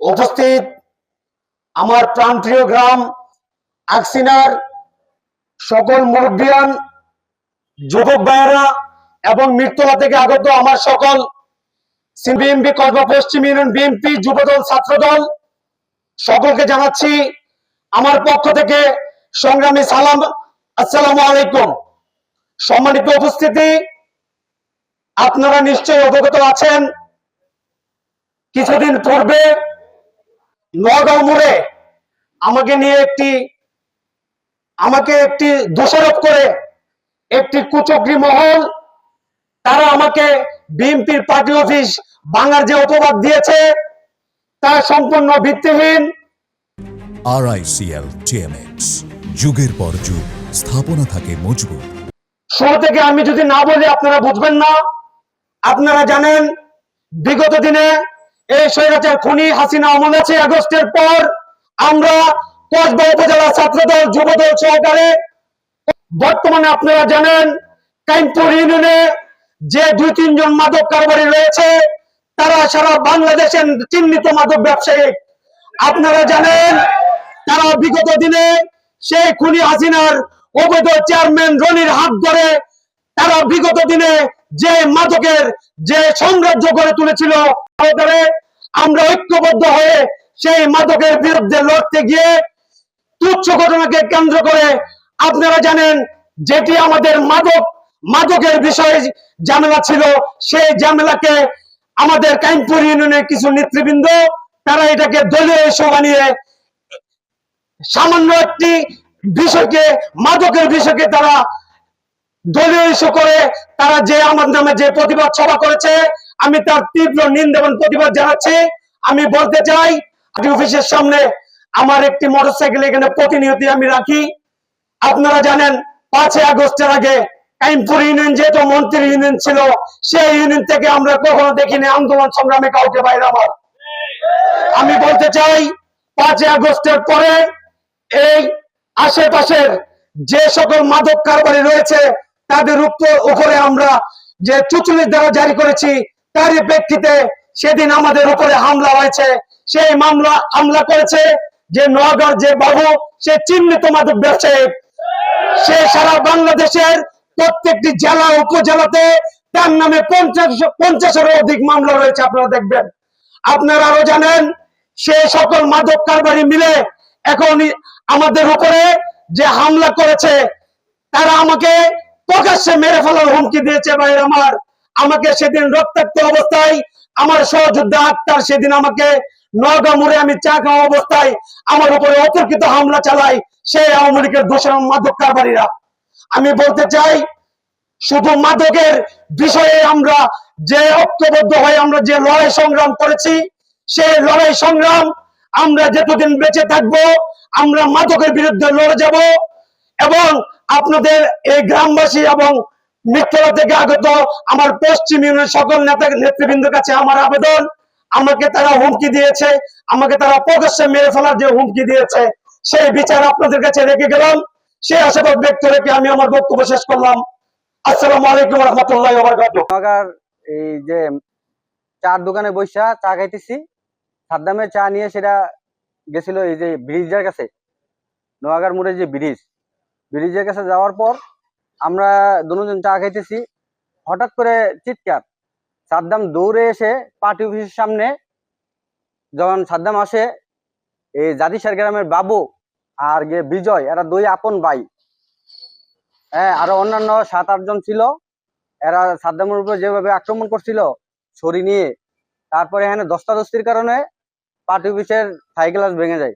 উপস্থিত আমার প্রাণপ্রিয় গ্রাম আকসিনার সকল মুরব্বিয়ান, যুবক ভাইয়েরা এবং মিরতলা থেকে আগত আমার সকল বিএনপি কসবা পশ্চিম ইউনিয়ন বিএনপি যুবদল ছাত্রদল সকলকে জানাচ্ছি আমার পক্ষ থেকে সংগ্রামী সালাম। আসসালামু আলাইকুম। সম্মানিত উপস্থিতি, আপনারা নিশ্চয়ই অবগত আছেন, কিছুদিন পূর্বে নওগাঁ মোড়ে আমাকে একটি দোষারোপ করে একটি কুচক্রী মহল তারা আমাকে বিএনপির পার্টি অফিস ভাঙার যে অপবাদ দিয়েছে তা সম্পূর্ণ ভিত্তিহীন। RICL TMX, যুগের পর যুগ স্থাপনা থাকে মজবুত। শুরু থেকে আমি যদি না বলি আপনারা বুঝবেন না। আপনারা জানেন বিগত দিনে এই স্বৈরাচার খুনি হাসিনা আমলে 5 আগস্টের পর আমরা কসবা উপজেলা ছাত্রদল যুবদল সহকারে বর্তমানে আপনারা জানেন কাইমপুর ইউনিয়নে যে 2-3 জন মাদক কারবারি রয়েছে তারা সারা বাংলাদেশের চিহ্নিত মাদক ব্যবসায়ী। আপনারা জানেন তারা বিগত দিনে সেই খুনি হাসিনার অবৈধ চেয়ারম্যান রনির হাত ধরে তারা বিগত দিনে যে মাদকের যে সাম্রাজ্য গড়ে তুলেছিল, আমরা ঐক্যবদ্ধ হয়ে সেই মাদকের বিরুদ্ধে লড়তে গিয়ে তুচ্ছ ঘটনাকে কেন্দ্র করে আপনারা জানেন যেটি আমাদের মাদকের বিষয়ে ঝামেলা ছিল, সেই ঝামেলাকে আমাদের কাইমপুর ইউনিয়নের কিছু নেতৃবৃন্দ তারা এটাকে দলীয় ইস্যু বানিয়ে সামান্য একটি বিষয়কে মাদকের বিষয়কে তারা দলীয় ইস্যু করে তারা যে আমার নামে যে প্রতিবাদ সভা করেছে আমি তার তীব্র নিন্দা এবং প্রতিবাদ জানাচ্ছি। আমি বলতে চাই অফিসের সামনে আমার একটি মোটরসাইকেল এখানে প্রতিনিয়ত আমি রাখি। আপনারা জানেন 5 আগস্টের আগে কাইমপুর ইউনিয়ন যেহেতু মন্ত্রী ইউনিয়ন ছিল, সেই ইউনিয়ন থেকে আমরা কখনো দেখিনি আন্দোলন সংগ্রামে কাউকে বাইরে। আমি বলতে চাই 5 আগস্টের পরে এই আশেপাশের যে সকল মাদক কারবারি রয়েছে তাদের উপরে আমরা যে 44 ধারা জারি করেছি তারই প্রেক্ষিতে সেদিন আমাদের উপরে হামলা হয়েছে। সেই হামলা করেছে যে নওগাঁর যে বাবু, সে চিহ্নিত মাদক ব্যবসায়ী, সে সারা বাংলাদেশের প্রত্যেকটি জেলা উপজেলাতে তার নামে 50-এরও অধিক মামলা রয়েছে। আপনারা দেখবেন, আপনারা আরো জানেন সেই সকল মাদক কারবারি মিলে এখন আমাদের উপরে যে হামলা করেছে তারা আমাকে প্রকাশ্যে মেরে ফেলার হুমকি দিয়েছে। ভাই আমার, আমাকে সেদিন রক্তাক্ত অবস্থায় আমার সহযোদ্ধা আক্তার সেদিন আমাকে নওগাঁ মোড়ে আমি চা খাওয়া অবস্থায় আমার উপরে অতর্কিত হামলা চালায় সেই আওয়ামী লীগের দোষর মাদক কারবারিরা। আমি বলতে চাই শুধু মাদকের বিষয়ে আমরা যে ঐক্যবদ্ধ হয়ে আমরা যে লড়াই সংগ্রাম করেছি সেই লড়াই সংগ্রাম আমরা যতদিন বেঁচে থাকবো আমরা মাদকের বিরুদ্ধে লড়ে যাব। এবং আপনাদের এই গ্রামবাসী এবং মিত্রতা থেকে আগত আমার পশ্চিম ইউনিয়নের সকল নেতৃবৃন্দের কাছে আমার আবেদন, আমাকে তারা হুমকি দিয়েছে, আমাকে তারা প্রকাশ্যে মেরে ফেলার যে হুমকি দিয়েছে সেই বিচার আপনাদের কাছে রেখে গেলাম। সেই আশাবাদ ব্যক্ত রেখে আমি আমার বক্তব্য শেষ করলাম। আসসালামু আলাইকুম ওয়া রাহমাতুল্লাহি ওয়া বারাকাতুহু। এই যে চার দোকানে বৈশা চা খাইতেছি, সাদ্দামের চা নিয়ে সেটা গেছিল এই যে ব্রিজের কাছে, নোয়াগার মোড়ে যে ব্রিজের কাছে যাওয়ার পর আমরা দুজন চা খাইতেছি, হঠাৎ করে চিৎকার। সাদ্দাম দৌড়ে এসে পার্টি অফিসের সামনে, যখন সাদ্দাম আসে এই জাদিসার গ্রামের বাবু আর বিজয়, এরা 2 আপন ভাই, হ্যাঁ, আরো অন্যান্য 7-8 জন ছিল। এরা সাদ্দামের উপর যেভাবে আক্রমণ করছিল ছড়ি নিয়ে, তারপরে এখানে দস্তাদস্তির কারণে পার্টি অফিসের থাই গ্লাস ভেঙে যায়।